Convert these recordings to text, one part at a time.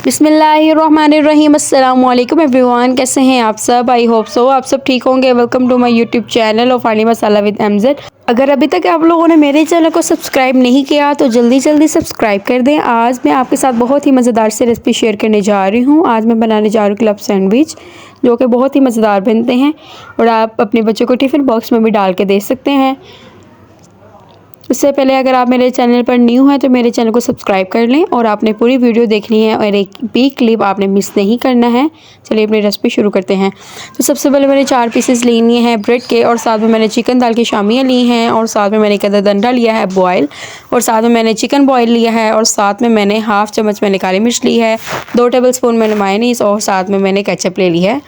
बिस्मिल्लाहिर्रहमानिर्रहीम। अस्सलाम वालेकुम एवरीवन, कैसे हैं आप सब? आई होप सो आप सब ठीक होंगे। Welcome to my YouTube channel of Aani Masala with Mz. अगर अभी तक आप लोगों ने मेरे चैनल को सब्सक्राइब नहीं किया तो जल्दी जल्दी सब्सक्राइब कर दें। आज मैं आपके साथ बहुत ही मज़ेदार से रेसिपी शेयर करने जा रही हूँ। आज मैं बनाने जा रही हूँ क्लब सैंडविच, जो कि बहुत ही मज़ेदार बनते हैं और आप अपने बच्चों को टिफ़िन बॉक्स में भी डाल के दे सकते हैं। उससे पहले अगर आप मेरे चैनल पर न्यू हैं तो मेरे चैनल को सब्सक्राइब कर लें और आपने पूरी वीडियो देखनी है और एक भी क्लिप आपने मिस नहीं करना है। चलिए अपनी रेसिपी शुरू करते हैं। तो सबसे पहले मैंने 4 पीसेस लेनी हैं ब्रेड के और साथ में मैंने चिकन दाल की शामियाँ ली हैं और साथ में मैंने एक अदद अंडा लिया है बॉयल और साथ में मैंने चिकन बॉयल लिया है और साथ में मैंने हाफ़ चम्मच मैंने काली मिर्च ली है, 2 टेबल स्पून मैंने मायोनीज़ और साथ में मैंने केचप ले ली है।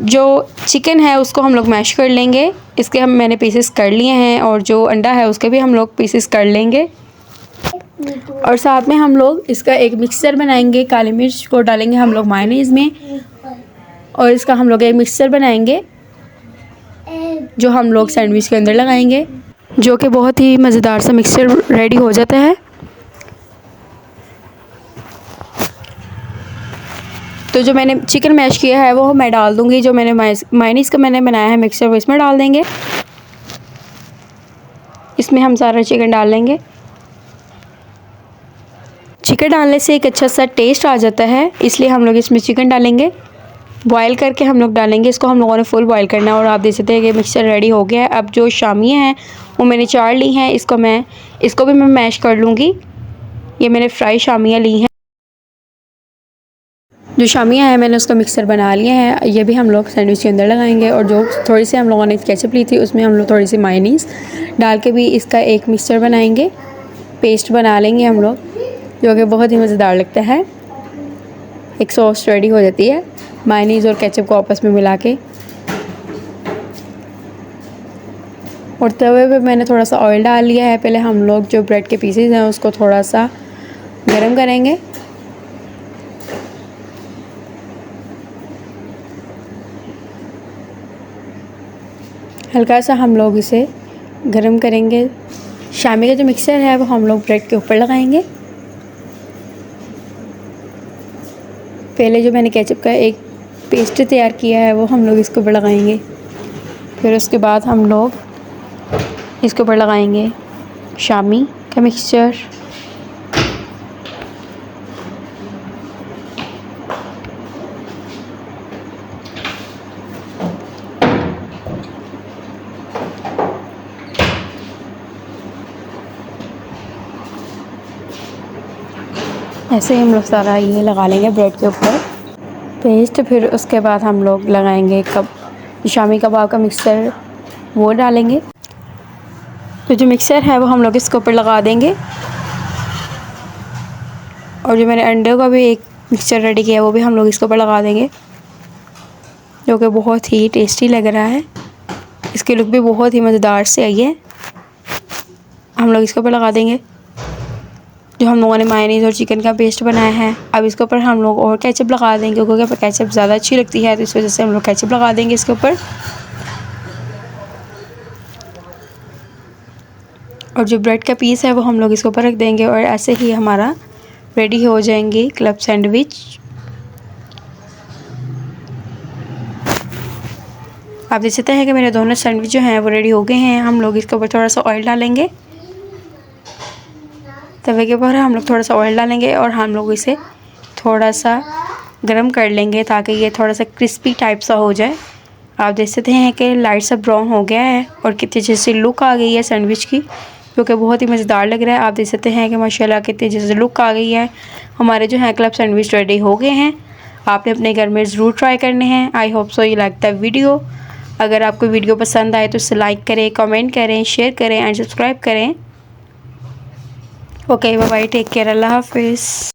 जो चिकन है उसको हम लोग मैश कर लेंगे, इसके मैंने पीसेस कर लिए हैं और जो अंडा है उसके भी हम लोग पीसेस कर लेंगे और साथ में हम लोग इसका एक मिक्सचर बनाएंगे। काली मिर्च को डालेंगे हम लोग मायोनीज़ में और इसका हम लोग एक मिक्सचर बनाएंगे जो हम लोग सैंडविच के अंदर लगाएंगे, जो कि बहुत ही मज़ेदार सा मिक्सचर रेडी हो जाता है। तो जो मैंने चिकन मैश किया है वो मैं डाल दूँगी। जो मैंने मायोनीज़ का मैंने बनाया है मिक्सचर वो इसमें डाल देंगे। इसमें हम सारा चिकन डाल लेंगे। चिकन डालने से एक अच्छा सा टेस्ट आ जाता है, इसलिए हम लोग इसमें चिकन डालेंगे। बॉयल करके हम लोग डालेंगे, इसको हम लोगों ने फुल बॉयल करना है। और आप देख सकते हैं कि मिक्सचर रेडी हो गया है। अब जो शामियाँ हैं वो मैंने 4 ली हैं, इसको भी मैं मैश कर लूँगी। ये मैंने फ्राई शामियाँ ली हैं। जो शामियाँ हैं मैंने उसका मिक्सर बना लिया है, ये भी हम लोग सैंडविच के अंदर लगाएंगे। और जो थोड़ी सी हम लोगों ने केचप ली थी उसमें हम लोग थोड़ी सी मायोनीज़ डाल के भी इसका एक मिक्सचर बनाएंगे, पेस्ट बना लेंगे हम लोग, जो कि बहुत ही मज़ेदार लगता है। एक सॉस रेडी हो जाती है मायोनीज़ और केचप को आपस में मिला के। और तवे पे मैंने थोड़ा सा ऑयल डाल लिया है। पहले हम लोग जो ब्रेड के पीसेस हैं उसको थोड़ा सा गर्म करेंगे। हल्का सा हम लोग इसे गरम करेंगे। शामी का जो मिक्सचर है वो हम लोग ब्रेड के ऊपर लगाएंगे। पहले जो मैंने केचप का एक पेस्ट तैयार किया है वो हम लोग इसके ऊपर लगाएंगे। फिर उसके बाद हम लोग इसके ऊपर लगाएंगे शामी का मिक्सचर। ऐसे ही हम लोग सारा ये लगा लेंगे ब्रेड के ऊपर पेस्ट। फिर उसके बाद हम लोग लगाएंगे शामी कबाब का मिक्सचर, वो डालेंगे। तो जो मिक्सचर है वो हम लोग इसके ऊपर लगा देंगे। और जो मैंने अंडे का भी एक मिक्सचर रेडी किया है वो भी हम लोग इसके ऊपर लगा देंगे, जो कि बहुत ही टेस्टी लग रहा है। इसकी लुक भी बहुत ही मज़ेदार से आई है। हम लोग इसके ऊपर लगा देंगे जो हम लोगों ने मायोनीज़ और चिकन का पेस्ट बनाया है। अब इसके ऊपर हम लोग और केचप लगा देंगे, क्योंकि केचप ज़्यादा अच्छी लगती है तो इस वजह से हम लोग केचप लगा देंगे इसके ऊपर। और जो ब्रेड का पीस है वो हम लोग इसके ऊपर रख देंगे और ऐसे ही हमारा रेडी हो जाएंगे क्लब सैंडविच। आप देख सकते हैं कि मेरे दोनों सैंडविच जो हैं वो रेडी हो गए हैं। हम लोग इसके ऊपर थोड़ा सा ऑयल डालेंगे। तवे के ऊपर हम लोग थोड़ा सा ऑयल डालेंगे और हम लोग इसे थोड़ा सा गरम कर लेंगे ताकि ये थोड़ा सा क्रिस्पी टाइप सा हो जाए। आप देख सकते हैं कि लाइट सा ब्राउन हो गया है और कितनी अच्छी सी लुक आ गई है सैंडविच की, जो कि बहुत ही मज़ेदार लग रहा है। आप देख सकते हैं कि माशाल्लाह कितनी अच्छी सी लुक आ गई है। हमारे जो है क्लब सैंडविच रेडी हो गए हैं। आपने अपने घर में ज़रूर ट्राई करने हैं। I hope so you like the video. अगर आपको वीडियो पसंद आए तो इसे लाइक करें, कमेंट करें, शेयर करें एंड सब्सक्राइब करें। Okay bye bye, take care, अल्लाह हाफिज़।